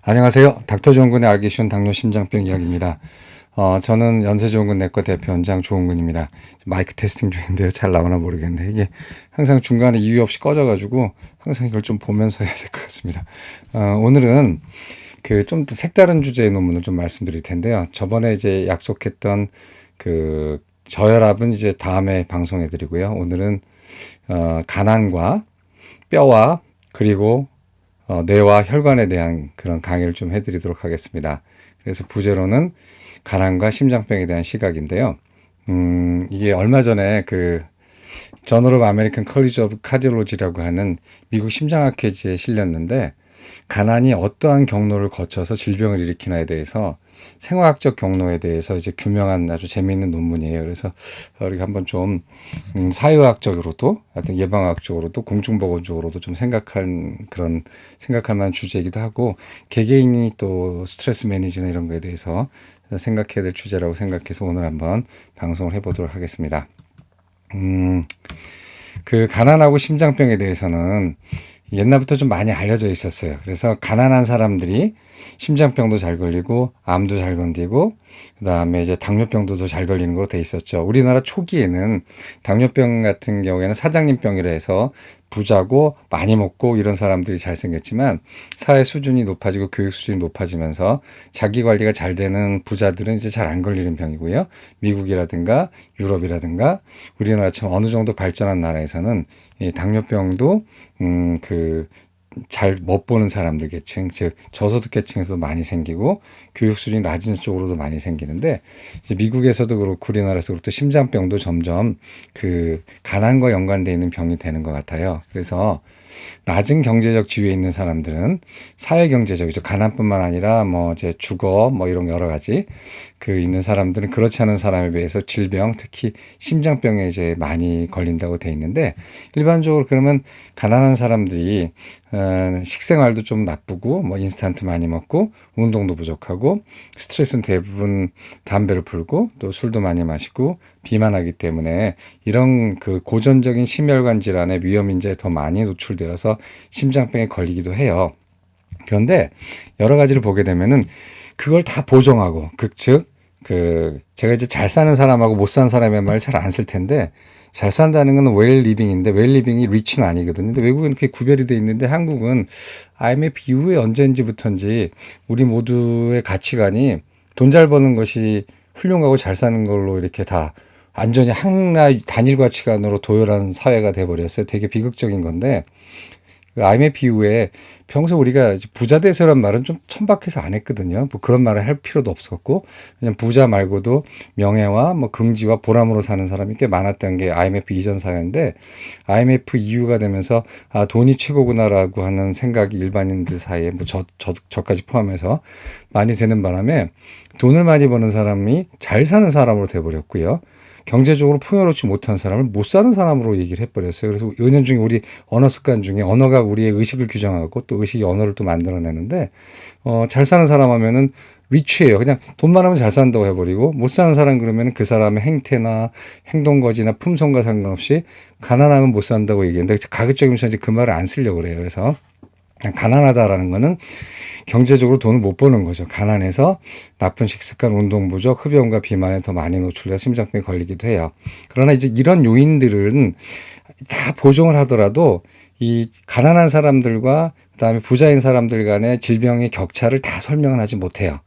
안녕하세요. 닥터조은근의 알기 쉬운 당뇨 심장병 이야기입니다. 저는 연세조은근 내과 대표원장 조은근입니다. 마이크 테스팅 중인데요. 잘 나오나 모르겠는데 이게 항상 중간에 이유 없이 꺼져가지고 항상 이걸 좀 보면서 해야 될 것 같습니다. 오늘은 그 좀 더 색다른 주제의 논문을 좀 말씀드릴 텐데요. 저번에 이제 약속했던 그 저혈압은 이제 다음에 방송해드리고요. 오늘은 간암과 뼈와 그리고 뇌와 혈관에 대한 그런 강의를 좀 해드리도록 하겠습니다. 그래서 부제로는 간암과 심장병에 대한 시각인데요. 이게 얼마 전에 그 저널 오브 아메리칸 컬리지 오브 카디올로지라고 하는 미국 심장학회지에 실렸는데 간암이 어떠한 경로를 거쳐서 질병을 일으키나에 대해서 생화학적 경로에 대해서 이제 규명한 아주 재미있는 논문이에요. 그래서 우리가 한번 좀 사회학적으로도, 하여튼 예방학적으로도, 공중보건적으로도 좀 생각할 만한 주제이기도 하고 개개인이 또 스트레스 매니지나 이런 거에 대해서 생각해야 될 주제라고 생각해서 오늘 한번 방송을 해보도록 하겠습니다. 그 가난하고 심장병에 대해서는 옛날부터 좀 많이 알려져 있었어요. 그래서 가난한 사람들이 심장병도 잘 걸리고 암도 잘 건디고 그다음에 이제 당뇨병도 더 잘 걸리는 걸로 돼 있었죠. 우리나라 초기에는 당뇨병 같은 경우에는 사장님병이라 해서 부자고 많이 먹고 이런 사람들이 잘 생겼지만 사회 수준이 높아지고 교육 수준이 높아지면서 자기 관리가 잘 되는 부자들은 이제 잘 안 걸리는 병이고요. 미국이라든가 유럽이라든가 우리나라처럼 어느 정도 발전한 나라에서는 이 당뇨병도 잘 못 보는 사람들 계층, 즉 저소득 계층에서도 많이 생기고 교육 수준이 낮은 쪽으로도 많이 생기는데 이제 미국에서도 그렇고 우리나라에서 그렇고 또 심장병도 점점 그 가난과 연관되어 있는 병이 되는 것 같아요. 그래서 낮은 경제적 지위에 있는 사람들은 사회 경제적이죠. 가난뿐만 아니라 뭐 이제 주거 뭐 이런 여러 가지 그 있는 사람들은 그렇지 않은 사람에 비해서 질병, 특히 심장병에 이제 많이 걸린다고 돼 있는데 일반적으로 그러면 가난한 사람들이 식생활도 좀 나쁘고 뭐 인스턴트 많이 먹고 운동도 부족하고 스트레스는 대부분 담배를 풀고 또 술도 많이 마시고 비만하기 때문에 이런 그 고전적인 심혈관 질환의 위험 인자에 더 많이 노출되어서 심장병에 걸리기도 해요. 그런데 여러 가지를 보게 되면은 그걸 다 보정하고 제가 이제 잘 사는 사람하고 못 사는 사람의 말을 잘 안 쓸 텐데 잘 산다는 건 웰 리빙인데 웰 리빙이 리치는 아니거든요. 근데 외국은 그렇게 구별이 돼 있는데 한국은 IMF 이후에 언제인지부터인지 우리 모두의 가치관이 돈 잘 버는 것이 훌륭하고 잘 사는 걸로 이렇게 다 완전히 하나의 단일 가치관으로 도열한 사회가 돼버렸어요. 되게 비극적인 건데 그 IMF 이후에 평소 우리가 부자 대세란 말은 좀 천박해서 안 했거든요. 뭐 그런 말을 할 필요도 없었고 그냥 부자 말고도 명예와 뭐 긍지와 보람으로 사는 사람이 꽤 많았던 게 IMF 이전 사회인데 IMF 이후가 되면서 아 돈이 최고구나라고 하는 생각이 일반인들 사이에 뭐 저까지 포함해서 많이 되는 바람에 돈을 많이 버는 사람이 잘 사는 사람으로 돼버렸고요. 경제적으로 풍요롭지 못한 사람을 못 사는 사람으로 얘기를 해버렸어요. 그래서 은연중에 우리 언어 습관 중에 언어가 우리의 의식을 규정하고 또 의식이 언어를 또 만들어내는데 잘 사는 사람 하면은 리치예요. 그냥 돈 많으면 잘 산다고 해버리고 못 사는 사람 그러면 그 사람의 행태나 행동거지나 품성과 상관없이 가난하면 못 산다고 얘기했는데 가급적이면 이제 그 말을 안 쓰려고 그래요. 그래서 그냥 가난하다라는 거는 경제적으로 돈을 못 버는 거죠. 가난해서 나쁜 식습관, 운동 부족, 흡연과 비만에 더 많이 노출돼서 심장병에 걸리기도 해요. 그러나 이제 이런 요인들은 다 보정을 하더라도 이 가난한 사람들과 그다음에 부자인 사람들 간의 질병의 격차를 다 설명을 하지 못해요.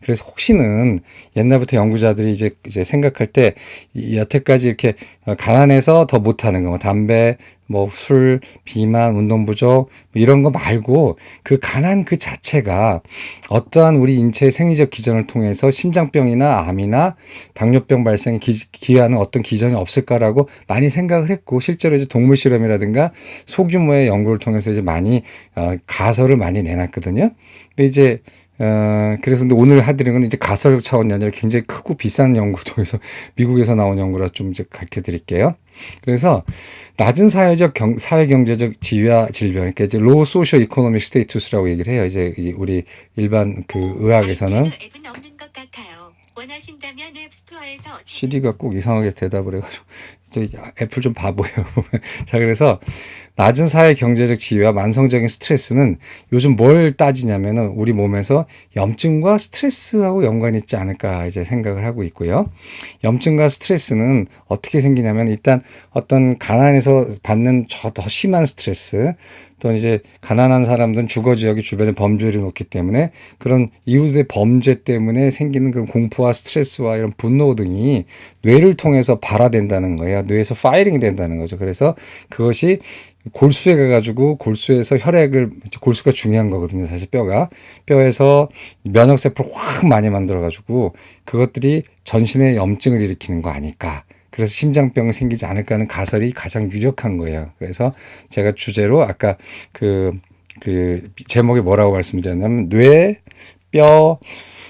그래서 혹시는 옛날부터 연구자들이 이제 생각할 때 여태까지 이렇게 가난해서 더 못하는 거, 뭐 담배, 뭐 술, 비만, 운동 부족 뭐 이런 거 말고 그 가난 그 자체가 어떠한 우리 인체의 생리적 기전을 통해서 심장병이나 암이나 당뇨병 발생에 기여하는 어떤 기전이 없을까라고 많이 생각을 했고 실제로 이제 동물 실험이라든가 소규모의 연구를 통해서 이제 많이 가설을 많이 내놨거든요. 근데 이제 그래서 근데 오늘 해드린 건 이제 가설 차원이 아니라 굉장히 크고 비싼 연구를 통해서 미국에서 나온 연구라 좀 이제 가르쳐 드릴게요. 그래서 낮은 사회 경제적 지위와 질병, 그러니까 이제 low socio economic status라고 얘기를 해요. 이제 우리 일반 그 의학에서는 CD가 꼭 이상하게 대답을 해가지고 애플 좀 바보예요. 자, 그래서 낮은 사회 경제적 지위와 만성적인 스트레스는 요즘 뭘 따지냐면은 우리 몸에서 염증과 스트레스하고 연관이 있지 않을까 이제 생각을 하고 있고요. 염증과 스트레스는 어떻게 생기냐면 일단 어떤 가난에서 받는 더 심한 스트레스, 또 이제 가난한 사람들은 주거 지역이 주변에 범죄를 놓기 때문에 그런 이웃의 범죄 때문에 생기는 그런 공포와 스트레스와 이런 분노 등이 뇌를 통해서 발화된다는 거예요. 뇌에서 파이링이 된다는 거죠. 그래서 그것이 골수에 가가지고 골수에서 혈액을, 골수가 중요한 거거든요. 사실 뼈에서 면역세포를 확 많이 만들어가지고 그것들이 전신에 염증을 일으키는 거 아닐까. 그래서 심장병이 생기지 않을까 하는 가설이 가장 유력한 거예요. 그래서 제가 주제로 아까 제목이 뭐라고 말씀드렸냐면 뇌, 뼈,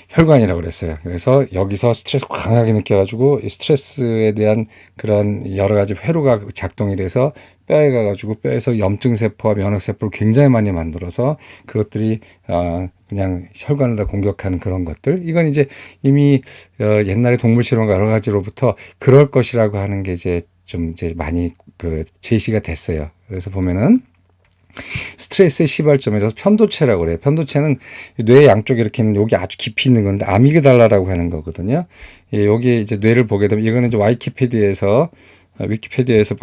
혈관이라고 그랬어요. 그래서 여기서 스트레스 강하게 느껴가지고 이 스트레스에 대한 그런 여러 가지 회로가 작동이 돼서 뼈에 가가지고 뼈에서 염증세포와 면역세포를 굉장히 많이 만들어서 그것들이 그냥 혈관을 다 공격하는 그런 것들. 이건 이제 이미 옛날에 동물실험과 여러 가지로부터 그럴 것이라고 하는 게 이제 좀 이제 많이 제시가 됐어요. 그래서 보면은 스트레스의 시발점이라서 편도체라고 그래요. 편도체는 뇌 양쪽에 이렇게 있는 여기 아주 깊이 있는 건데 아미그달라라고 하는 거거든요. 여기 이제 뇌를 보게 되면 이거는 이제 위키피디아에서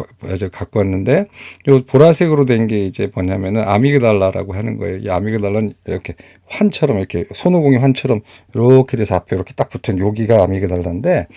갖고 왔는데 요 보라색으로 된 게 이제 뭐냐면은 아미그달라라고 하는 거예요. 이 아미그달라는 이렇게 환처럼 이렇게 손오공이 환처럼 이렇게 돼서 앞에 이렇게 딱 붙은 여기가 아미그달라인데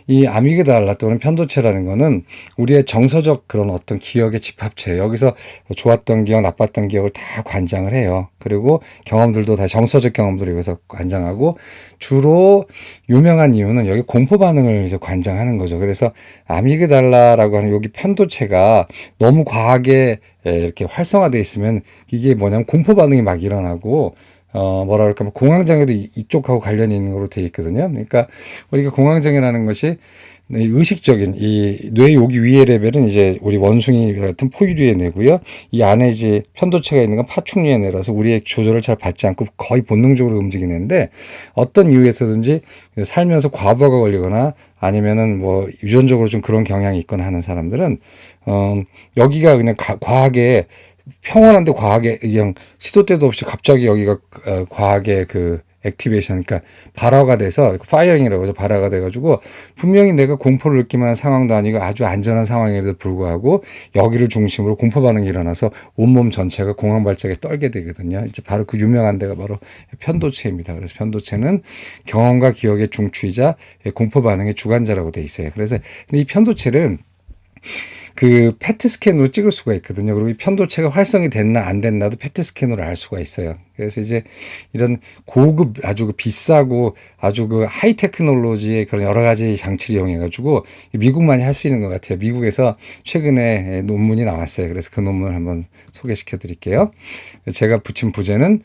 이 아미그달라 또는 편도체라는 거는 우리의 정서적 그런 어떤 기억의 집합체, 여기서 좋았던 기억, 나빴던 기억을 다 관장을 해요. 그리고 경험들도 다 정서적 경험들을 여기서 관장하고 주로 유명한 이유는 여기 공포 반응을 이제 관장하는 거죠. 그래서 아미그달라라고 하는 여기 편도체가 너무 과하게 이렇게 활성화되어 있으면 이게 뭐냐면 공포 반응이 막 일어나고 뭐라 그럴까, 공황장애도 이쪽하고 관련이 있는 걸로 되어 있거든요. 그러니까 우리가 공황장애라는 것이 의식적인 이 뇌 여기 위의 레벨은 이제 우리 원숭이 같은 포유류의 뇌고요. 이 안에 이제 편도체가 있는 건 파충류의 뇌라서 우리의 조절을 잘 받지 않고 거의 본능적으로 움직이는데 어떤 이유에서든지 살면서 과부하가 걸리거나 아니면은 뭐 유전적으로 좀 그런 경향이 있거나 하는 사람들은 여기가 그냥 과하게 평온한데 과하게 그냥 시도 때도 없이 갑자기 여기가 과하게 액티베이션, 그러니까 발화가 돼서 파이어링이라고 해서 발화가 돼가지고 분명히 내가 공포를 느낄 만한 상황도 아니고 아주 안전한 상황에도 불구하고 여기를 중심으로 공포 반응이 일어나서 온몸 전체가 공황 발작에 떨게 되거든요. 이제 바로 그 유명한 데가 바로 편도체입니다. 그래서 편도체는 경험과 기억의 중추이자 공포 반응의 주관자라고 돼 있어요. 그래서 이 편도체를 페트 스캔으로 찍을 수가 있거든요. 그리고 이 편도체가 활성이 됐나 안 됐나도 페트 스캔으로 알 수가 있어요. 그래서 이제 이런 고급 아주 비싸고 아주 하이 테크놀로지의 그런 여러 가지 장치를 이용해가지고 미국만이 할 수 있는 것 같아요. 미국에서 최근에 논문이 나왔어요. 그래서 그 논문을 한번 소개시켜 드릴게요. 제가 붙인 부제는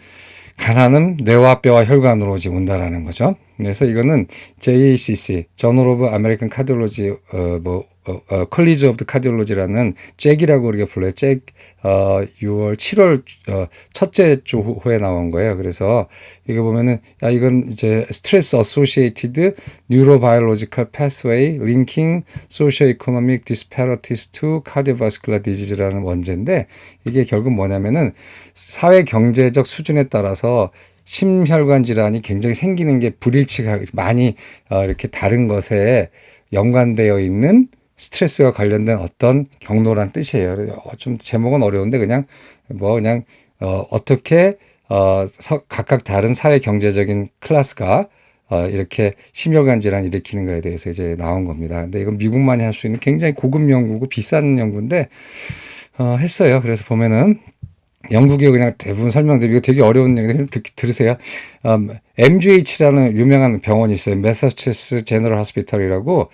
가난은 뇌와 뼈와 혈관으로 오지 온다라는 거죠. 그래서 이거는 JACC, Journal of American Cardiology, 컬리지 오브 카디올로지라는 잭이라고 우리가 불러요. 잭 7월 첫째 주호에 나온 거예요. 그래서 이거 보면은 이건 이제 스트레스 어소시에이티드 뉴로바이올로지컬 패스웨이 링킹 소시오 이코노믹 디스패러티스 투 카디오바스큘러 디지즈라는 원제인데 이게 결국 뭐냐면은 사회 경제적 수준에 따라서 심혈관 질환이 굉장히 생기는 게 불일치가 많이 이렇게 다른 것에 연관되어 있는 스트레스와 관련된 어떤 경로란 뜻이에요. 좀 제목은 어려운데 어떻게 각각 다른 사회 경제적인 클래스가 이렇게 심혈관 질환 일으키는 거에 대해서 이제 나온 겁니다. 근데 이건 미국만이 할 수 있는 굉장히 고급 연구고 비싼 연구인데 했어요. 그래서 보면은 영국이 그냥 대부분 설명드리고 되게 어려운 얘기 들으세요. MGH라는 유명한 병원이 있어요. 매사추세츠 제너럴 하스피털이라고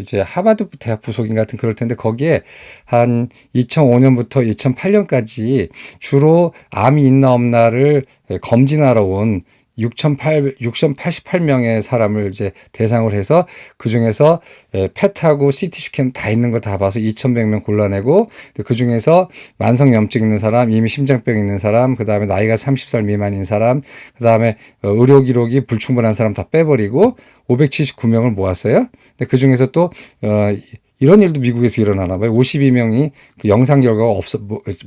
이제 하버드 대학 부속인 같은 그럴 텐데 거기에 한 2005년부터 2008년까지 주로 암이 있나 없나를 검진하러 온 6,088명의 사람을 이제 대상으로 해서 그 중에서 펫하고 CT 스캔 다 있는 거 다 봐서 2,100명 골라내고 그 중에서 만성염증 있는 사람, 이미 심장병 있는 사람, 그 다음에 나이가 30살 미만인 사람, 그 다음에 의료 기록이 불충분한 사람 다 빼버리고 579명을 모았어요. 근데 그 중에서 또 이런 일도 미국에서 일어나나 봐요. 52명이 그 영상 결과가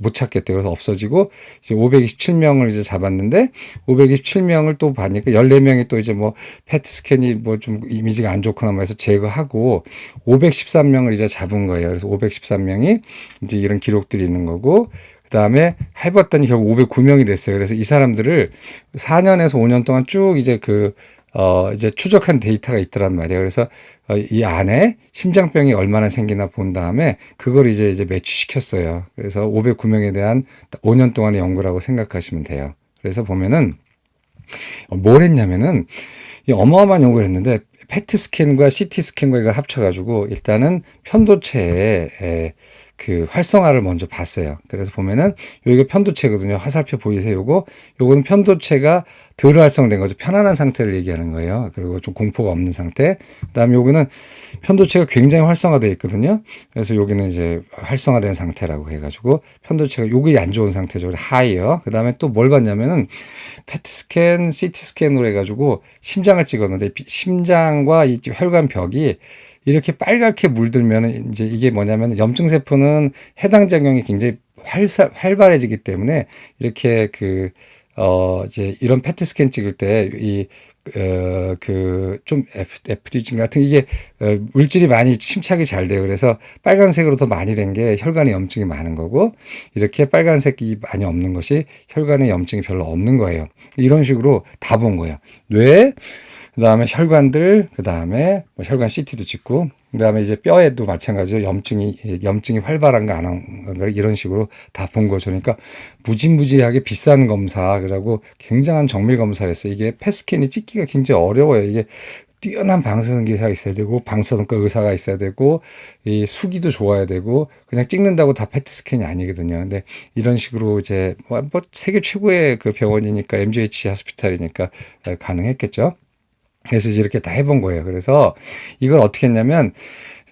못 찾겠대. 그래서 없어지고 이제 527명을 이제 잡았는데 527명을 또 봐니까 14명이 또 이제 뭐 페트 스캔이 뭐 좀 이미지가 안 좋거나 뭐 해서 제거하고 513명을 이제 잡은 거예요. 그래서 513명이 이제 이런 기록들이 있는 거고 그 다음에 해봤더니 결국 509명이 됐어요. 그래서 이 사람들을 4년에서 5년 동안 쭉 이제 이제 추적한 데이터가 있더란 말이에요. 그래서 이 안에 심장병이 얼마나 생기나 본 다음에 그걸 이제 매치시켰어요. 그래서 509명에 대한 5년 동안의 연구라고 생각하시면 돼요. 그래서 보면은 뭘 했냐면은 이 어마어마한 연구를 했는데 페트 스캔과 CT 스캔과 이걸 합쳐가지고 일단은 편도체에 그 활성화를 먼저 봤어요. 그래서 보면은 여기가 편도체거든요. 화살표 보이세요? 요거는 편도체가 덜 활성된 거죠. 편안한 상태를 얘기하는 거예요. 그리고 좀 공포가 없는 상태. 그다음에 요거는 편도체가 굉장히 활성화되어 있거든요. 그래서 여기는 이제 활성화된 상태라고 해가지고 편도체가 요게 안 좋은 상태죠. 하이요. 그다음에 또 뭘 봤냐면은 페트 스캔, CT 스캔으로 해가지고 심장을 찍었는데 심장과 이 혈관 벽이 이렇게 빨갛게 물들면 이제 이게 뭐냐면 염증 세포는 해당 작용이 굉장히 활발해지기 때문에 이렇게 이제 이런 페트 스캔 찍을 때 좀 FDG 같은 이게 물질이 많이 침착이 잘 돼요. 그래서 빨간색으로 더 많이 된 게 혈관에 염증이 많은 거고 이렇게 빨간색이 많이 없는 것이 혈관에 염증이 별로 없는 거예요. 이런 식으로 다 본 거예요. 뇌, 그 다음에 혈관들, 그 다음에 뭐 혈관 CT도 찍고, 그 다음에 이제 뼈에도 마찬가지로 염증이 활발한가 안 한가 이런 식으로 다 본 거죠. 그러니까 무지무지하게 비싼 검사, 그리고 굉장한 정밀 검사를 했어요. 이게 펫스캔이 찍기가 굉장히 어려워요. 이게 뛰어난 방사선 기사가 있어야 되고, 방사선과 의사가 있어야 되고, 이 수기도 좋아야 되고, 그냥 찍는다고 다 페트 스캔이 아니거든요. 근데 이런 식으로 이제 뭐 세계 최고의 그 병원이니까 MGH 하스피탈이니까 가능했겠죠. 그래서 이렇게 다 해본 거예요. 그래서 이걸 어떻게 했냐면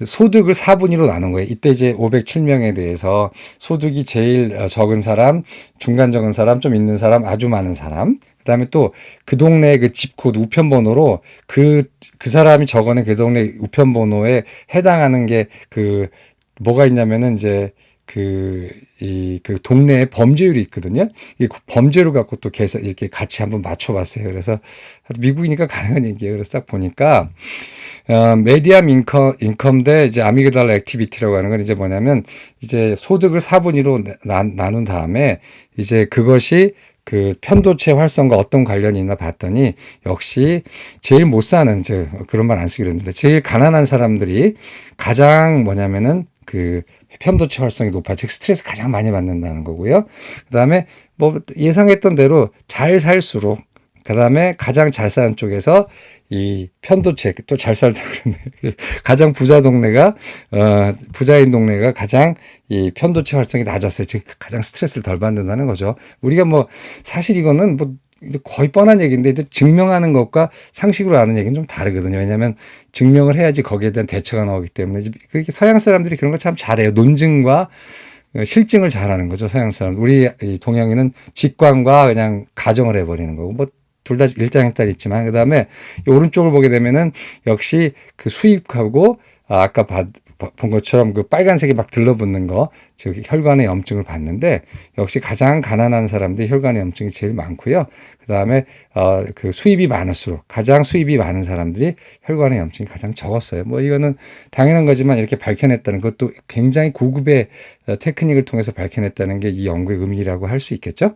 소득을 4분위로 나눈 거예요. 이때 이제 507명에 대해서 소득이 제일 적은 사람, 중간 적은 사람, 좀 있는 사람, 아주 많은 사람. 그 다음에 또 그 동네 그 집코드 우편번호로 그 사람이 적어낸 그 동네 우편번호에 해당하는 게 뭐가 있냐면은 이제 그 동네에 범죄율이 있거든요. 이 범죄를 갖고 또 이렇게 같이 한번 맞춰봤어요. 그래서 미국이니까 가능한 얘기예요. 그래서 딱 보니까, 메디안 인컴 대 이제 아미그달라 액티비티라고 하는 건 이제 뭐냐면 이제 소득을 4분위로 나눈 다음에 이제 그것이 그 편도체 활성과 어떤 관련이 있나 봤더니 역시 제일 못 사는, 그런 말 안 쓰기로 했는데 제일 가난한 사람들이 가장 뭐냐면은 편도체 활성이 높아, 즉 스트레스 가장 많이 받는다는 거고요. 그다음에 뭐 예상했던 대로 잘 살수록 그다음에 가장 잘 사는 쪽에서 이 편도체 또 잘 살다 그러네. 가장 부자인 동네가 가장 이 편도체 활성이 낮았어요. 즉 가장 스트레스를 덜 받는다는 거죠. 우리가 뭐 사실 이거는 뭐 거의 뻔한 얘기인데 증명하는 것과 상식으로 아는 얘기는 좀 다르거든요. 왜냐하면 증명을 해야지 거기에 대한 대처가 나오기 때문에 그렇게 서양 사람들이 그런 걸 참 잘해요. 논증과 실증을 잘하는 거죠. 서양 사람. 우리 동양인은 직관과 그냥 가정을 해버리는 거고 뭐 둘 다 일장일단 있지만 그다음에 오른쪽을 보게 되면은 역시 그 수입하고 아까 본 것처럼 그 빨간색이 막 들러붙는 거, 즉 혈관의 염증을 봤는데 역시 가장 가난한 사람들이 혈관의 염증이 제일 많고요. 그다음에 그 수입이 많을수록 가장 수입이 많은 사람들이 혈관의 염증이 가장 적었어요. 뭐 이거는 당연한 거지만 이렇게 밝혀냈다는 것도 굉장히 고급의 테크닉을 통해서 밝혀냈다는 게 이 연구의 의미라고 할 수 있겠죠.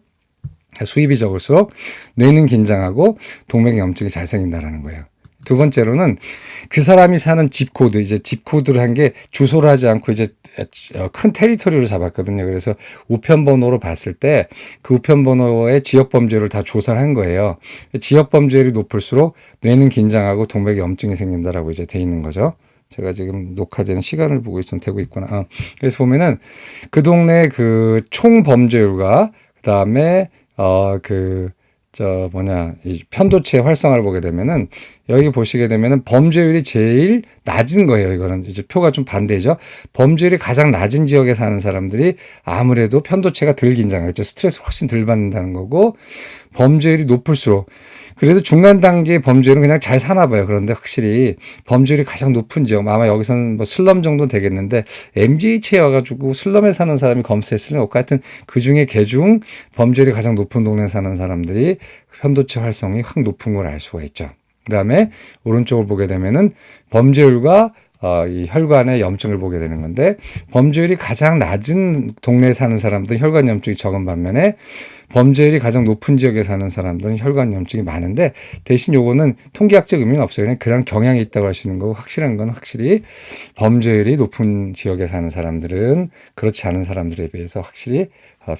수입이 적을수록 뇌는 긴장하고 동맥의 염증이 잘 생긴다라는 거예요. 두 번째로는 그 사람이 사는 집 코드, 이제 집 코드를 한 게 주소를 하지 않고 이제 큰 테리토리를 잡았거든요. 그래서 우편번호로 봤을 때 그 우편번호의 지역 범죄를 다 조사를 한 거예요. 지역 범죄율이 높을수록 뇌는 긴장하고 동맥에 염증이 생긴다라고 이제 돼 있는 거죠. 제가 지금 녹화되는 시간을 보고 있으면 되고 있구나. 그래서 보면은 그 동네 그 총 범죄율과 그 다음에 이 편도체 활성화를 보게 되면은 여기 보시게 되면은 범죄율이 제일 낮은 거예요. 이거는 이제 표가 좀 반대죠. 범죄율이 가장 낮은 지역에 사는 사람들이 아무래도 편도체가 덜 긴장하겠죠. 스트레스 훨씬 덜 받는다는 거고 범죄율이 높을수록 그래도 중간 단계 범죄율은 그냥 잘 사나 봐요. 그런데 확실히 범죄율이 가장 높은 지역, 아마 여기서는 뭐 슬럼 정도 되겠는데, MGH에 와가지고 슬럼에 사는 사람이 검사했을 리는 없고, 하여튼 그 중에 개중 범죄율이 가장 높은 동네에 사는 사람들이 편도체 활성이 확 높은 걸 알 수가 있죠. 그 다음에 오른쪽을 보게 되면은 범죄율과 이 혈관의 염증을 보게 되는 건데, 범죄율이 가장 낮은 동네에 사는 사람들은 혈관 염증이 적은 반면에 범죄율이 가장 높은 지역에 사는 사람들은 혈관 염증이 많은데, 대신 요거는 통계학적 의미는 없어요. 그냥 경향이 있다고 할 수 있는 거고, 확실한 건 확실히 범죄율이 높은 지역에 사는 사람들은 그렇지 않은 사람들에 비해서 확실히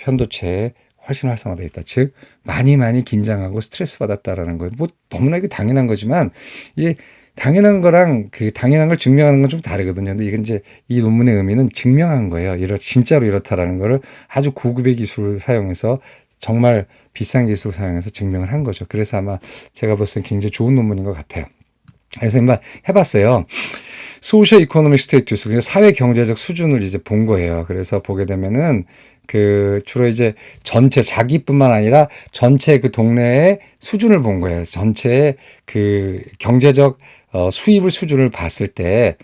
편도체에 훨씬 활성화되어 있다. 즉 많이 긴장하고 스트레스 받았다라는 거예요. 뭐 너무나 이게 당연한 거지만, 이게 당연한 거랑 그 당연한 걸 증명하는 건 좀 다르거든요. 근데 이건 이제 이 논문의 의미는 증명한 거예요. 진짜로 이렇다라는 거를 아주 고급의 기술을 사용해서, 정말 비싼 기술을 사용해서 증명을 한 거죠. 그래서 아마 제가 봤을 때 굉장히 좋은 논문인 것 같아요. 그래서 한번 해봤어요. 소셜 이코노믹 스테이투스, 사회 경제적 수준을 이제 본 거예요. 그래서 보게 되면은 주로 이제 전체 자기뿐만 아니라 전체 그 동네의 수준을 본 거예요. 전체의 그 경제적 수입을 수준을 봤을 때,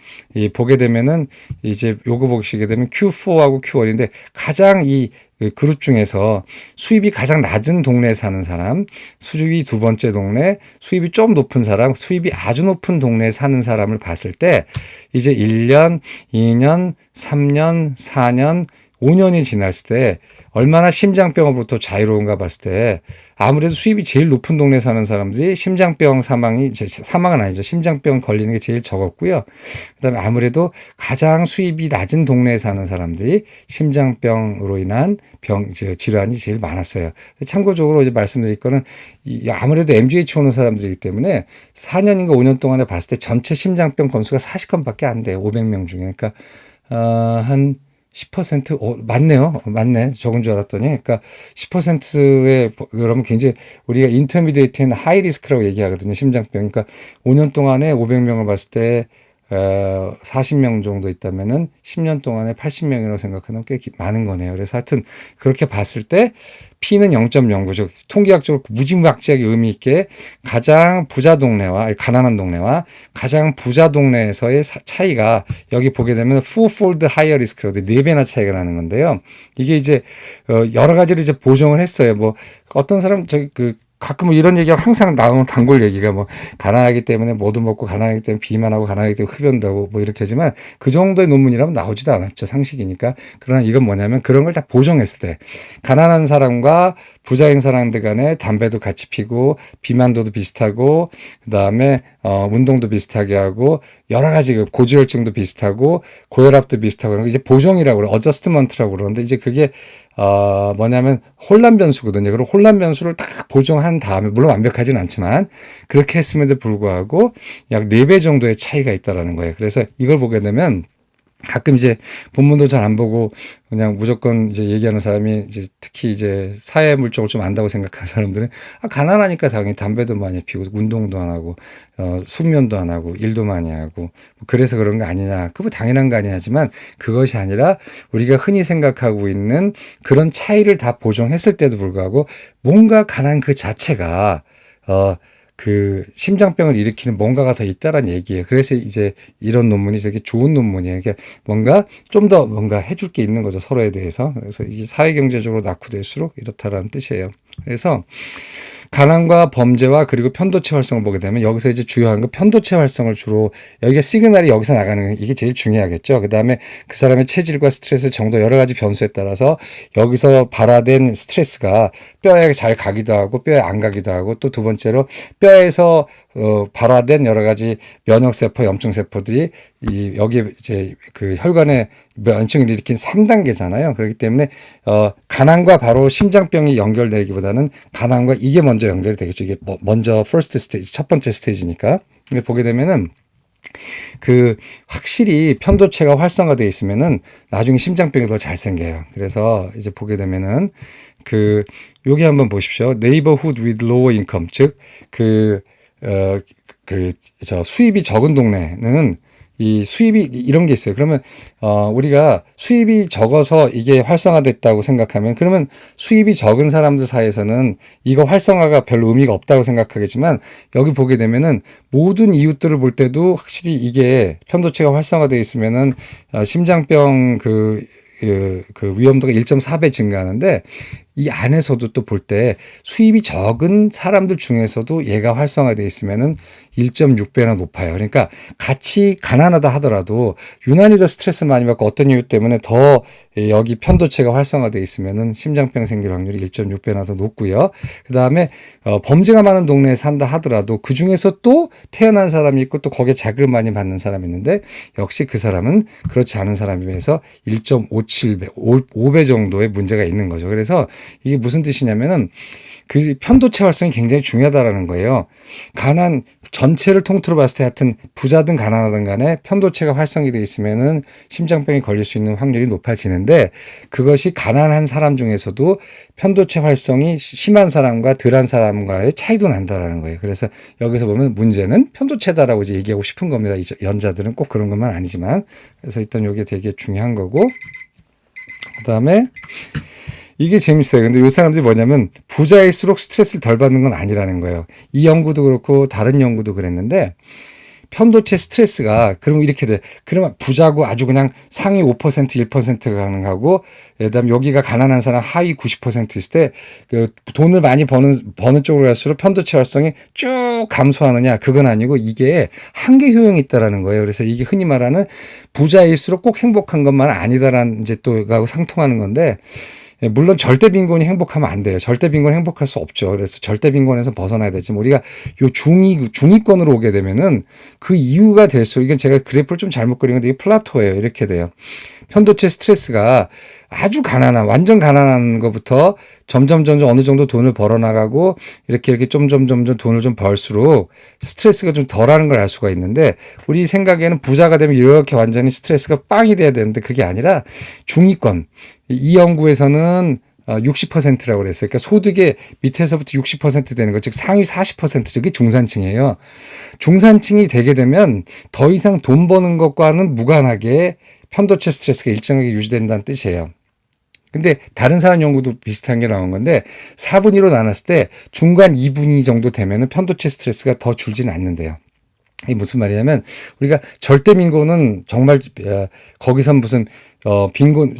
보게 되면은 이제 요거 보시게 되면 Q4하고 Q1인데, 가장 이 그룹 중에서 수입이 가장 낮은 동네에 사는 사람, 수입이 두 번째 동네, 수입이 좀 높은 사람, 수입이 아주 높은 동네에 사는 사람을 봤을 때, 이제 1년, 2년, 3년, 4년, 5년이 지났을 때 얼마나 심장병으로부터 자유로운가 봤을 때, 아무래도 수입이 제일 높은 동네에 사는 사람들이 사망은 아니죠. 심장병 걸리는 게 제일 적었고요. 그다음에 아무래도 가장 수입이 낮은 동네에 사는 사람들이 심장병으로 인한 질환이 제일 많았어요. 참고적으로 이제 말씀드릴 거는, 아무래도 MGH 오는 사람들이기 때문에 4년인가 5년 동안에 봤을 때 전체 심장병 건수가 40건밖에 안 돼요. 500명 중에. 그러니까 한 10%? 맞네요. 맞네. 적은 줄 알았더니. 그러니까 10%의, 그러면 굉장히 우리가 인터미디에이트 앤 하이 리스크라고 얘기하거든요. 심장병. 그러니까 5년 동안에 500명을 봤을 때 40명 정도 있다면은 10년 동안에 80명이라고 생각하면 꽤 많은 거네요. 그래서 하여튼 그렇게 봤을 때 P는 0.09, 즉 통계학적으로 무지막지하게 의미 있게 가장 부자 동네와 가난한 동네와 가장 부자 동네에서의 차이가, 여기 보게 되면 fourfold higher risk라고 4배나 차이가 나는 건데요. 이게 이제 여러 가지로 이제 보정을 했어요. 뭐 어떤 사람 가끔 뭐 이런 얘기가 항상 나오는 단골 얘기가, 뭐 가난하기 때문에 뭐도 먹고, 가난하기 때문에 비만하고, 가난하기 때문에 흡연도 하고 뭐 이렇게 하지만, 그 정도의 논문이라면 나오지도 않았죠. 상식이니까. 그러나 이건 뭐냐면, 그런 걸 다 보정했을 때 가난한 사람과 부자인 사람들 간에 담배도 같이 피고, 비만도도 비슷하고, 그다음에 운동도 비슷하게 하고, 여러 가지 고지혈증도 비슷하고, 고혈압도 비슷하고, 이제 보정이라고 그래요. 어저스트먼트라고 그러는데, 이제 그게 뭐냐면 혼란 변수거든요. 그리고 혼란 변수를 딱 보정한 다음에, 물론 완벽하진 않지만 그렇게 했음에도 불구하고 약 4배 정도의 차이가 있다라는 거예요. 그래서 이걸 보게 되면, 가끔 이제 본문도 잘 안 보고 그냥 무조건 이제 얘기하는 사람이, 이제 특히 이제 사회 물정을 좀 안다고 생각하는 사람들은, 가난하니까 당연히 담배도 많이 피우고, 운동도 안 하고, 숙면도 안 하고, 일도 많이 하고, 그래서 그런 거 아니냐. 그거 당연한 거 아니냐지만, 그것이 아니라 우리가 흔히 생각하고 있는 그런 차이를 다 보정했을 때도 불구하고, 뭔가 가난 그 자체가 심장병을 일으키는 뭔가가 더 있다라는 얘기예요. 그래서 이제 이런 논문이 되게 좋은 논문이에요. 그러니까 뭔가 좀 더 뭔가 해줄 게 있는 거죠, 서로에 대해서. 그래서 이게 사회경제적으로 낙후될수록 이렇다라는 뜻이에요. 그래서 가난과 범죄와 그리고 편도체 활성을 보게 되면, 여기서 이제 주요한 건 편도체 활성을 주로, 여기가 시그널이 여기서 나가는 게 이게 제일 중요하겠죠. 그 다음에 그 사람의 체질과 스트레스 정도, 여러 가지 변수에 따라서 여기서 발화된 스트레스가 뼈에 잘 가기도 하고 뼈에 안 가기도 하고, 또 두 번째로 뼈에서 발화된 여러 가지 면역세포, 염증세포들이 여기에 이제 그 혈관에 면역을 일으킨 3단계잖아요. 그렇기 때문에 가난과 바로 심장병이 연결되기보다는 가난과 이게 먼저 연결이 되겠죠. 이게 먼저 first stage, 첫 번째 스테이지니까. 보게 되면은 확실히 편도체가 활성화되어 있으면은 나중에 심장병이 더 잘 생겨요. 그래서 이제 보게 되면은 여기 한번 보십시오. neighborhood with low income, 즉 수입이 적은 동네는 이 수입이 이런 게 있어요. 그러면 우리가 수입이 적어서 이게 활성화됐다고 생각하면 그러면 수입이 적은 사람들 사이에서는 이거 활성화가 별로 의미가 없다고 생각하겠지만 여기 보게 되면은 모든 이웃들을 볼 때도 확실히 이게 편도체가 활성화되어 있으면은 심장병 그 위험도가 1.4배 증가하는데 이 안에서도 또 볼 때 수입이 적은 사람들 중에서도 얘가 활성화되어 있으면은 1.6배나 높아요. 그러니까 같이 가난하다 하더라도 유난히 더 스트레스 많이 받고 어떤 이유 때문에 더 여기 편도체가 활성화되어 있으면은 심장병 생길 확률이 1.6배나 더 높고요. 그 다음에 범죄가 많은 동네에 산다 하더라도 그 중에서 또 태어난 사람이 있고 또 거기에 자극을 많이 받는 사람이 있는데 역시 그 사람은 그렇지 않은 사람에 비해서 1.57배, 5배 정도의 문제가 있는 거죠. 그래서 이게 무슨 뜻이냐면은 그 편도체 활성이 굉장히 중요하다라는 거예요. 전체를 통틀어 봤을 때 하여튼 부자든 가난하든 간에 편도체가 활성이 돼 있으면은 심장병에 걸릴 수 있는 확률이 높아지는데 그것이 가난한 사람 중에서도 편도체 활성이 심한 사람과 덜한 사람과의 차이도 난다라는 거예요. 그래서 여기서 보면 문제는 편도체다라고 이제 얘기하고 싶은 겁니다. 이 연자들은 꼭 그런 것만 아니지만. 그래서 일단 이게 되게 중요한 거고. 그다음에 이게 재밌어요. 근데 이 사람들이 뭐냐면 부자일수록 스트레스를 덜 받는 건 아니라는 거예요. 이 연구도 그렇고 다른 연구도 그랬는데 편도체 스트레스가 그러면 이렇게 돼. 그러면 부자고 아주 그냥 상위 5% 1%가 가능하고 그다음 여기가 가난한 사람 하위 90% 있을 때 그 돈을 많이 버는 쪽으로 갈수록 편도체 활성이 쭉 감소하느냐 그건 아니고 이게 한계 효용이 있다라는 거예요. 그래서 이게 흔히 말하는 부자일수록 꼭 행복한 것만 아니다라는 이제 또 그하고 상통하는 건데 물론 절대 빈곤이 행복하면 안 돼요. 절대 빈곤 행복할 수 없죠. 그래서 절대 빈곤에서 벗어나야 되지만 우리가 요 중위권으로 오게 되면은 그 이유가 될수록 이건 제가 그래프를 좀 잘못 그린 건데 이게 플라토예요. 이렇게 돼요. 편도체 스트레스가 아주 완전 가난한 것부터 점점 어느 정도 돈을 벌어나가고 이렇게 점점 돈을 좀 벌수록 스트레스가 좀 덜하는 걸 알 수가 있는데 우리 생각에는 부자가 되면 이렇게 완전히 스트레스가 빵이 돼야 되는데 그게 아니라 중위권. 이 연구에서는 60%라고 그랬어요. 그러니까 소득의 밑에서부터 60% 되는 거, 즉 상위 40%죠. 그게 중산층이에요. 중산층이 되게 되면 더 이상 돈 버는 것과는 무관하게 편도체 스트레스가 일정하게 유지된다는 뜻이에요. 근데 다른 사람 연구도 비슷한 게 나온 건데 4분의 1로 나눴을 때 중간 2분의 2 정도 되면은 편도체 스트레스가 더 줄지는 않는데요. 이게 무슨 말이냐면 우리가 절대 빈곤은 정말 거기선 무슨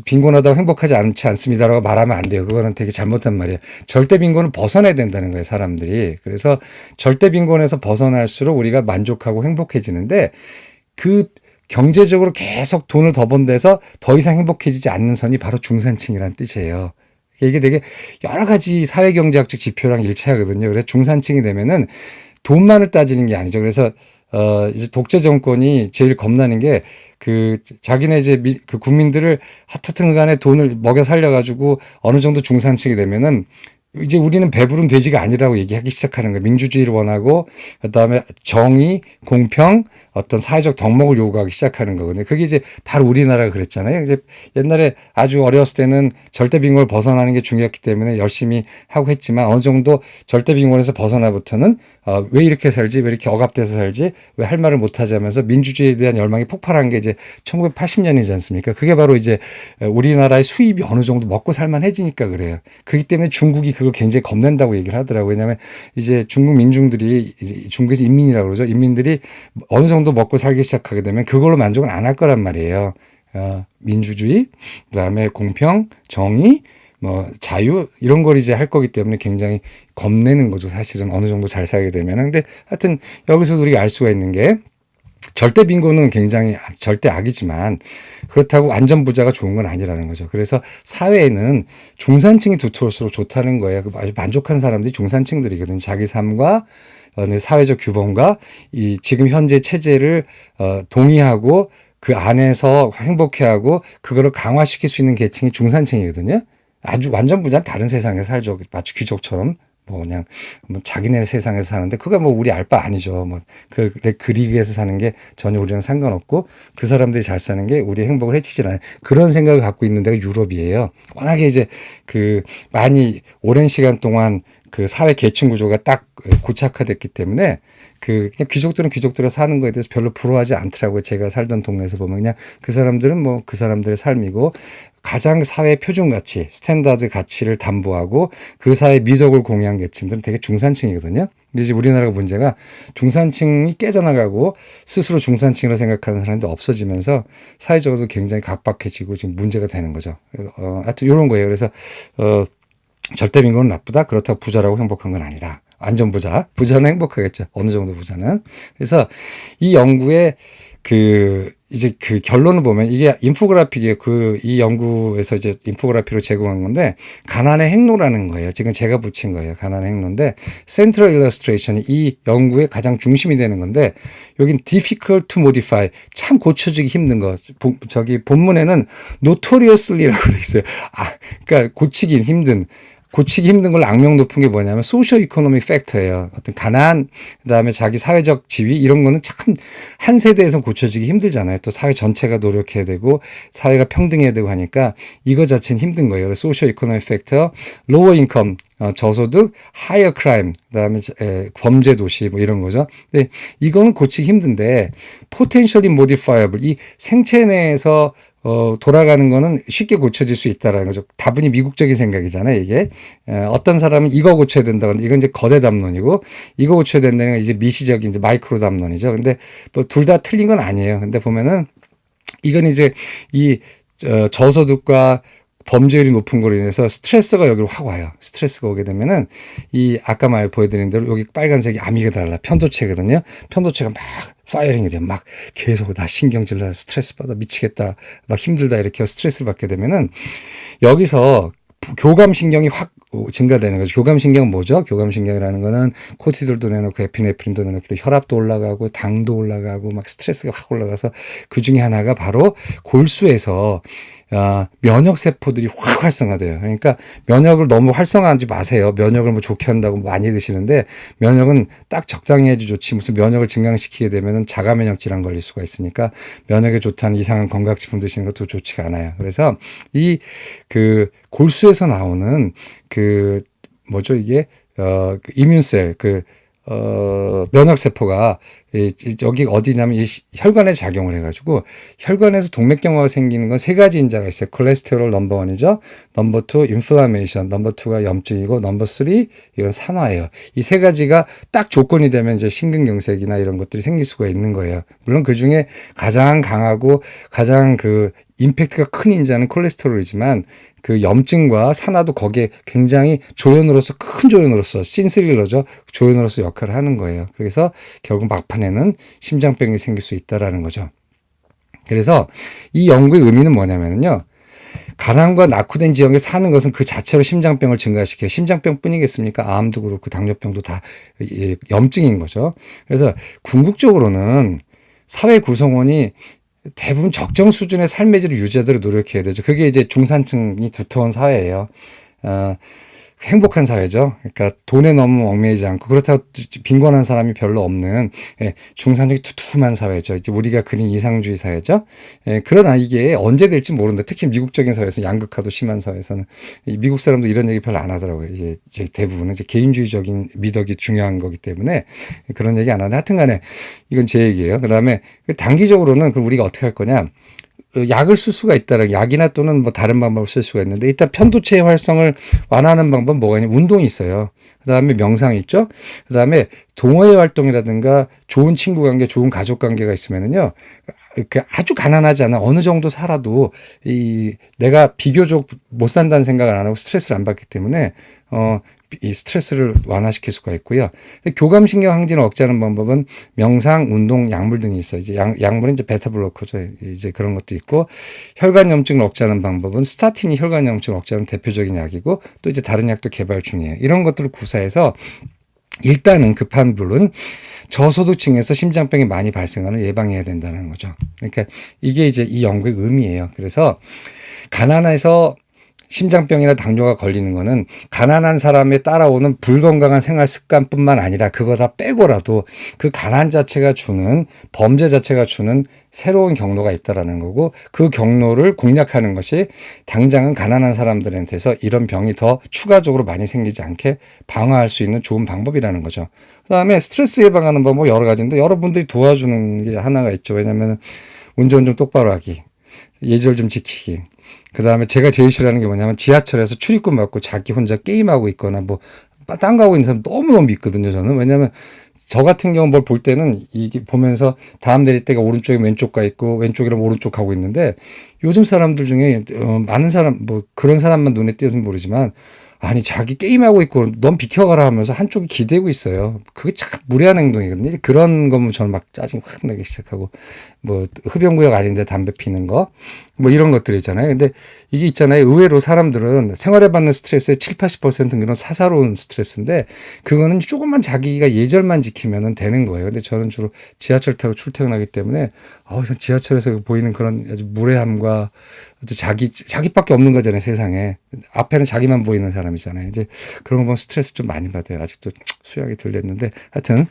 빈곤하다고 행복하지 않지 않습니다라고 말하면 안 돼요. 그거는 되게 잘못한 말이에요. 절대 빈곤을 벗어나야 된다는 거예요, 사람들이. 그래서 절대 빈곤에서 벗어날수록 우리가 만족하고 행복해지는데 그 경제적으로 계속 돈을 더 번 데서 더 이상 행복해지지 않는 선이 바로 중산층이라는 뜻이에요. 이게 되게 여러 가지 사회경제학적 지표랑 일치하거든요. 그래서 중산층이 되면은 돈만을 따지는 게 아니죠. 그래서 이제 독재 정권이 제일 겁나는 게 자기네 이제 그 국민들을 하여튼 간에 돈을 먹여 살려가지고 어느 정도 중산층이 되면은 이제 우리는 배부른 돼지가 아니라고 얘기하기 시작하는 거예요. 민주주의를 원하고 그다음에 정의, 공평, 어떤 사회적 덕목을 요구하기 시작하는 거거든요. 그게 이제 바로 우리나라가 그랬잖아요. 이제 옛날에 아주 어렸을 때는 절대 빈곤을 벗어나는 게 중요했기 때문에 열심히 하고 했지만 어느 정도 절대 빈곤에서 벗어나부터는 왜 이렇게 살지? 왜 이렇게 억압돼서 살지? 왜 할 말을 못하지 하면서 민주주의에 대한 열망이 폭발한 게 이제 1980년이지 않습니까? 그게 바로 이제 우리나라의 수입이 어느 정도 먹고 살만해지니까 그래요. 그렇기 때문에 중국이 그걸 굉장히 겁낸다고 얘기를 하더라고요. 왜냐하면 이제 중국 민중들이 중국에서 인민이라고 그러죠. 인민들이 어느 정도 먹고 살기 시작하게 되면 그걸로 만족은 안 할 거란 말이에요. 민주주의, 그다음에 공평, 정의, 뭐 자유 이런 걸 이제 할 거기 때문에 굉장히 겁내는 거죠. 사실은 어느 정도 잘 살게 되면. 근데 하여튼 여기서 우리가 알 수가 있는 게 절대 빈곤은 굉장히 절대 악이지만 그렇다고 완전 부자가 좋은 건 아니라는 거죠. 그래서 사회에는 중산층이 두터울수록 좋다는 거예요. 아주 만족한 사람들이 중산층들이거든요. 자기 삶과 사회적 규범과 이 지금 현재 체제를 동의하고 그 안에서 행복해하고 그거를 강화시킬 수 있는 계층이 중산층이거든요. 아주 완전 부자는 다른 세상에 살죠. 마치 귀족처럼. 뭐 그냥 뭐 자기네 세상에서 사는데 그거 뭐 우리 알 바 아니죠. 뭐 그 리그에서 사는 게 전혀 우리랑 상관없고 그 사람들이 잘 사는 게 우리 행복을 해치지 않아요. 그런 생각을 갖고 있는 데가 유럽이에요. 워낙에 이제 많이 오랜 시간 동안 그 사회 계층 구조가 딱 고착화됐기 때문에 그냥 귀족들은 귀족대로 사는 거에 대해서 별로 부러워하지 않더라고요. 제가 살던 동네에서 보면 그냥 그 사람들은 뭐 그 사람들의 삶이고 가장 사회 표준 가치, 스탠다드 가치를 담보하고 그 사회 미덕을 공유한 계층들은 되게 중산층이거든요. 근데 이제 우리나라가 문제가 중산층이 깨져나가고 스스로 중산층이라고 생각하는 사람도 없어지면서 사회적으로도 굉장히 각박해지고 지금 문제가 되는 거죠. 그래서 하여튼 이런 거예요. 그래서 절대 빈곤은 나쁘다. 그렇다고 부자라고 행복한 건 아니다. 완전 부자. 부자는 행복하겠죠. 어느 정도 부자는. 그래서 이 연구의 이제 그 결론을 보면 이게 인포그래픽이에요. 이 연구에서 이제 인포그래픽으로 제공한 건데, 가난의 행로라는 거예요. 지금 제가 붙인 거예요. 가난의 행로인데, 센트럴 일러스트레이션이 이 연구의 가장 중심이 되는 건데, 여긴 difficult to modify. 참 고쳐주기 힘든 거. 저기 본문에는 notoriously라고 돼 있어요. 그러니까 고치기 힘든 걸 악명 높은 게 뭐냐면 소셜 이코노믹 팩터예요. 어떤 가난, 그다음에 자기 사회적 지위 이런 거는 참 한 세대에서 고쳐지기 힘들잖아요. 또 사회 전체가 노력해야 되고 사회가 평등해야 되고 하니까 이거 자체는 힘든 거예요. 그래서 소셜 이코노믹 팩터, 로어 인컴, 저소득, 하이어 크라임, 그다음에 범죄 도시 뭐 이런 거죠. 근데 이거는 고치기 힘든데 포텐셜리 모디파이어블, 이 생체 내에서 돌아가는 거는 쉽게 고쳐질 수 있다라는 거죠. 다분히 미국적인 생각이잖아요, 이게. 어떤 사람은 이거 고쳐야 된다고 하는데, 이건 이제 거대 담론이고, 이거 고쳐야 된다는 건 이제 미시적인 이제 마이크로 담론이죠. 근데 뭐 둘 다 틀린 건 아니에요. 근데 보면은, 이건 이제 저소득과 범죄율이 높은 거로 인해서 스트레스가 여기로 확 와요. 스트레스가 오게 되면은 아까 보여드린 대로 여기 빨간색이 아미그달라 편도체거든요. 편도체가 막 파이어링이 돼요. 막 계속 나 신경질 나 스트레스 받아 미치겠다 막 힘들다 이렇게 스트레스를 받게 되면은 여기서 교감신경이 확 증가되는 거죠. 교감신경은 뭐죠? 교감신경이라는 거는 코티졸도 내놓고 에피네프린도 내놓고 혈압도 올라가고 당도 올라가고 막 스트레스가 확 올라가서 그 중에 하나가 바로 골수에서 면역 세포들이 확 활성화돼요. 그러니까 면역을 너무 활성화하지 마세요. 면역을 뭐 좋게 한다고 많이 드시는데 면역은 딱 적당히 해야지 좋지. 무슨 면역을 증강시키게 되면은 자가 면역 질환 걸릴 수가 있으니까 면역에 좋다는 이상한 건강식품 드시는 것도 좋지가 않아요. 그래서 골수에서 나오는 뭐죠 이게 이뮨셀 면역세포가 여기 어디냐면 이 혈관에 작용을 해가지고 혈관에서 동맥경화가 생기는 건 세 가지 인자가 있어요. 콜레스테롤 넘버 1이죠. 넘버 2 인플라메이션, 넘버 2가 염증이고 넘버 3 이건 산화예요. 이 세 가지가 딱 조건이 되면 이제 심근경색이나 이런 것들이 생길 수가 있는 거예요. 물론 그 중에 가장 강하고 가장 임팩트가 큰 인자는 콜레스테롤이지만 염증과 산화도 거기에 굉장히 큰 조연으로서 신스릴러죠. 조연으로서 역할을 하는 거예요. 그래서 결국 막판에는 심장병이 생길 수 있다라는 거죠. 그래서 이 연구의 의미는 뭐냐면요. 가난과 낙후된 지역에 사는 것은 그 자체로 심장병을 증가시켜요. 심장병뿐이겠습니까? 암도 그렇고 당뇨병도 다 염증인 거죠. 그래서 궁극적으로는 사회 구성원이 대부분 적정 수준의 삶의 질을 유지하도록 노력해야 되죠. 그게 이제 중산층이 두터운 사회예요. 행복한 사회죠. 그러니까 돈에 너무 얽매이지 않고 그렇다고 빈곤한 사람이 별로 없는 중산층이 두툼한 사회죠. 이제 우리가 그린 이상주의 사회죠. 그러나 이게 언제 될지 모른다. 특히 미국적인 사회에서 양극화도 심한 사회에서는 미국 사람도 이런 얘기 별로 안 하더라고요. 이제 대부분은 이제 개인주의적인 미덕이 중요한 거기 때문에 그런 얘기 안 하는데 하여튼간에 이건 제 얘기예요. 그다음에 단기적으로는 그럼 우리가 어떻게 할 거냐? 약을 쓸 수가 있다라 약이나 또는 뭐 다른 방법을 쓸 수가 있는데 일단 편도체의 활성을 완화하는 방법은 뭐가 있냐 운동이 있어요. 그다음에 명상이 있죠. 그다음에 동호회 활동이라든가 좋은 친구 관계, 좋은 가족 관계가 있으면은요. 아주 가난하지 않아 어느 정도 살아도 내가 비교적 못 산다는 생각을 안 하고 스트레스를 안 받기 때문에 이 스트레스를 완화시킬 수가 있고요. 교감신경 항진을 억제하는 방법은 명상, 운동, 약물 등이 있어요. 이제 약물은 이제 베타블로커죠. 이제 그런 것도 있고 혈관 염증을 억제하는 방법은 스타틴이 혈관 염증을 억제하는 대표적인 약이고 또 이제 다른 약도 개발 중이에요. 이런 것들을 구사해서 일단은 급한 불은 저소득층에서 심장병이 많이 발생하는 예방해야 된다는 거죠. 그러니까 이게 이제 이 연구의 의미예요. 그래서 가난해서 심장병이나 당뇨가 걸리는 거는 가난한 사람에 따라오는 불건강한 생활 습관뿐만 아니라 그거 다 빼고라도 그 가난 자체가 주는 범죄 자체가 주는 새로운 경로가 있다라는 거고 그 경로를 공략하는 것이 당장은 가난한 사람들한테서 이런 병이 더 추가적으로 많이 생기지 않게 방어할 수 있는 좋은 방법이라는 거죠. 그다음에 스트레스 예방하는 방법 여러 가지인데 여러분들이 도와주는 게 하나가 있죠. 왜냐하면 운전 좀 똑바로 하기, 예절 좀 지키기. 그 다음에 제가 제일 싫어하는 게 뭐냐면 지하철에서 출입금 받고 자기 혼자 게임하고 있거나 뭐 딴 거 하고 있는 사람 너무너무 있거든요, 저는. 왜냐면 저 같은 경우 뭘 볼 때는 이게 보면서 다음 내릴 때가 오른쪽에 왼쪽 가 있고 왼쪽이라면 오른쪽 하고 있는데 요즘 사람들 중에 많은 사람 뭐 그런 사람만 눈에 띄어서 모르지만 아니 자기 게임하고 있고 넌 비켜가라 하면서 한쪽이 기대고 있어요. 그게 참 무례한 행동이거든요. 이제 그런 거면 저는 막 짜증 확 나기 시작하고 뭐 흡연구역 아닌데 담배 피는 거 뭐 이런 것들 있잖아요. 근데 이게 있잖아요. 의외로 사람들은 생활에 받는 스트레스의 7, 80%는 그런 사사로운 스트레스인데 그거는 조금만 자기가 예절만 지키면 되는 거예요. 근데 저는 주로 지하철 타고 출퇴근하기 때문에 지하철에서 보이는 그런 아주 무례함과 또 자기밖에 없는 거잖아요, 세상에. 앞에는 자기만 보이는 사람이잖아요. 이제 그런 거 보면 스트레스 좀 많이 받아요. 아직도 수약이 덜 됐는데. 하여튼,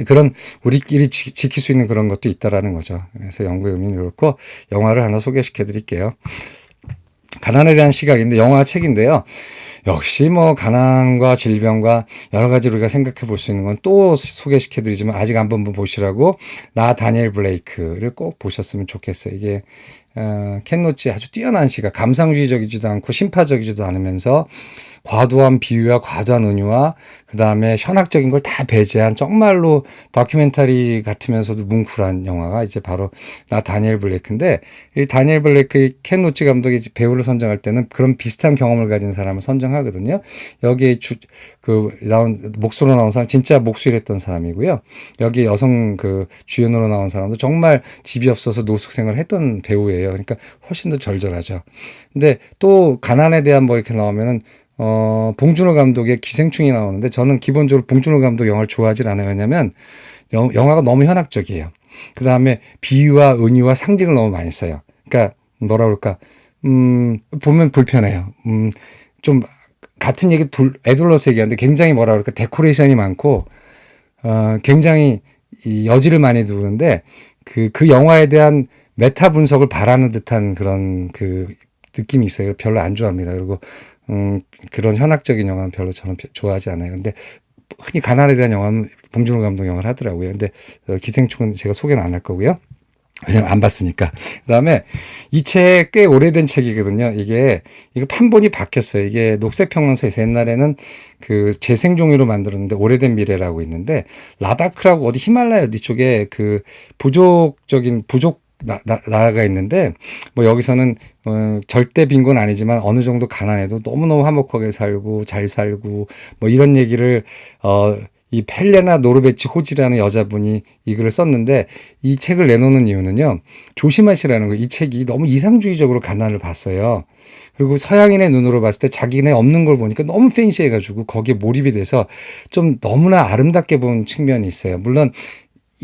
그런, 우리끼리 지킬 수 있는 그런 것도 있다라는 거죠. 그래서 연구의 의미는 이렇고, 영화를 하나 소개시켜 드릴게요. 가난에 대한 시각인데, 영화 책인데요. 역시 뭐 가난과 질병과 여러 가지 우리가 생각해 볼 수 있는 건 또 소개시켜 드리지만 아직 한 번 보시라고 나 다니엘 블레이크를 꼭 보셨으면 좋겠어요. 이게 켄 로치의 아주 뛰어난 시각, 감상주의적이지도 않고 심파적이지도 않으면서 과도한 비유와 과도한 은유와 그 다음에 현학적인 걸 다 배제한 정말로 다큐멘터리 같으면서도 뭉클한 영화가 이제 바로 나 다니엘 블레이크인데 이 다니엘 블레이크의 켄 로치 감독이 배우를 선정할 때는 그런 비슷한 경험을 가진 사람을 선정하거든요. 여기에 목소로 나온 사람 진짜 목소리했던 사람이고요. 여기 여성 그 주연으로 나온 사람도 정말 집이 없어서 노숙생을 했던 배우예요. 그러니까 훨씬 더 절절하죠. 근데 또 가난에 대한 뭐 이렇게 나오면은 봉준호 감독의 기생충이 나오는데 저는 기본적으로 봉준호 감독 영화를 좋아하지 않아요. 왜냐면 영화가 너무 현학적이에요. 그 다음에 비유와 은유와 상징을 너무 많이 써요. 그러니까 뭐라 그럴까 보면 불편해요. 좀 같은 얘기 에둘러서 얘기하는데 굉장히 뭐라 그럴까 데코레이션이 많고 굉장히 이 여지를 많이 두는데 그 영화에 대한 메타 분석을 바라는 듯한 그런 그 느낌이 있어요. 별로 안 좋아합니다. 그리고 그런 현학적인 영화는 별로 저는 좋아하지 않아요. 근데 흔히 가난에 대한 영화는 봉준호 감독 영화를 하더라고요. 근데 기생충은 제가 소개는 안 할 거고요. 왜냐면 안 봤으니까. 그다음에 이 책 꽤 오래된 책이거든요. 이거 판본이 바뀌었어요. 이게 녹색평론서에서 옛날에는 그 재생종이로 만들었는데 오래된 미래라고 있는데 라다크라고 어디 히말라야 어디 쪽에 그 부족 나라가 있는데 뭐 여기서는 절대 빈곤 아니지만 어느 정도 가난해도 너무너무 화목하게 살고 잘 살고 뭐 이런 얘기를 이 헬레나 노르베치 호지라는 여자분이 이 글을 썼는데 이 책을 내놓는 이유는요. 조심하시라는 거예요. 이 책이 너무 이상주의적으로 가난을 봤어요. 그리고 서양인의 눈으로 봤을 때 자기네 없는 걸 보니까 너무 팬시해가지고 거기에 몰입이 돼서 좀 너무나 아름답게 본 측면이 있어요. 물론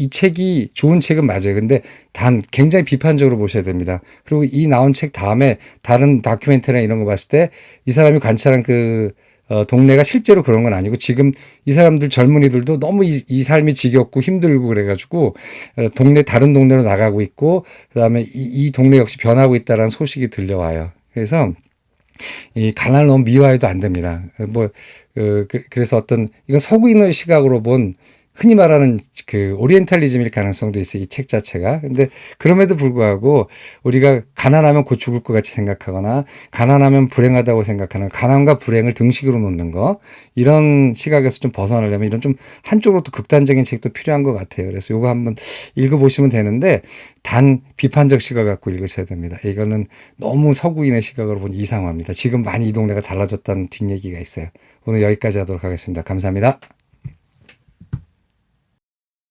이 책이 좋은 책은 맞아요. 근데 단 굉장히 비판적으로 보셔야 됩니다. 그리고 이 나온 책 다음에 다른 다큐멘터리나 이런 거 봤을 때 이 사람이 관찰한 동네가 실제로 그런 건 아니고 지금 이 사람들 젊은이들도 너무 이 삶이 지겹고 힘들고 그래가지고 다른 동네로 나가고 있고 그다음에 이 동네 역시 변하고 있다라는 소식이 들려와요. 그래서 이 가난을 너무 미화해도 안 됩니다. 그래서 이건 서구인의 시각으로 본 흔히 말하는 그 오리엔탈리즘일 가능성도 있어요. 이 책 자체가. 근데 그럼에도 불구하고 우리가 가난하면 곧 죽을 것 같이 생각하거나 가난하면 불행하다고 생각하는 가난과 불행을 등식으로 놓는 거 이런 시각에서 좀 벗어나려면 이런 좀 한쪽으로 또 극단적인 책도 필요한 것 같아요. 그래서 요거 한번 읽어보시면 되는데 단 비판적 시각을 갖고 읽으셔야 됩니다. 이거는 너무 서구인의 시각으로 보니 이상합니다. 지금 많이 이 동네가 달라졌다는 뒷얘기가 있어요. 오늘 여기까지 하도록 하겠습니다. 감사합니다.